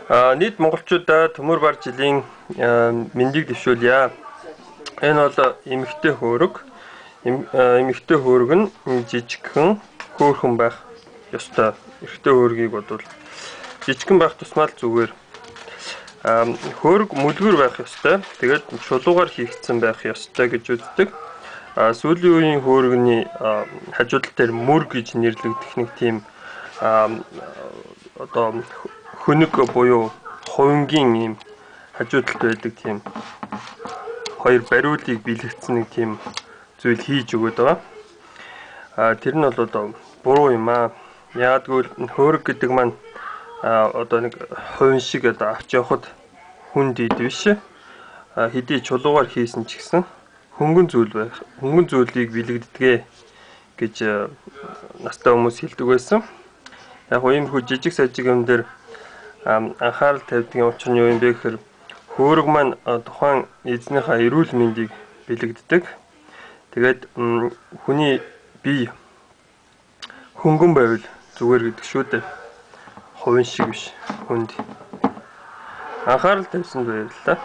Нийт монголчуудаа төмөр бар жилийн мэндийг дэвшүүлье. Энэ бол эмэгтэй хөөрөг. Эмэгтэй хөөрөг нь жижигхэн хөөрхөн байх ёстой. Эрэгтэй хөөргийг бодвол жижигхэн байх тусмаа л зүгээр. Хөөрөг мүлгэр байх ёстой. Тэгээд шулуугаар хийгдсэн байх ёстой гэж үздэг. Сүүлийн үеийн хөөргөний хажуудал дээр мөр гэж нэрлэгдэх нэг тийм одоо хөнөг буюу хувингийн ийм хажуудалд байдаг тийм хоёр бариулыг бэлэгдсэн нэг тийм зүйл хийж өгöd байгаа. Тэр нь бол одоо буруу юм аа. Яг гэвэл хөөрөг гэдэг маань одоо нэг хувин шиг одоо авч явахад хүнд ид биш. Хэдий чулуугаар хийсэн ч гэсэн хөнгөн зүйл байх. Хөнгөн зүйлийг бэлэгддэгэ гэж настай хүмүүс хэлдэг байсан. Яг ийм хүү жижиг сажиг юм дээр анхаарал тавьдгийн учир нь юу юм бэ гэхээр хөөрөг маань тухайн эзнийхээ эрүүл мэндийг бэлэгддэг. Тэгээд хүний бие хөнгөн байвал зүгээр гэдэг шүү дээ. Хувин шиг биш, хүнд. Анхаарал тавьсанд баярлалаа.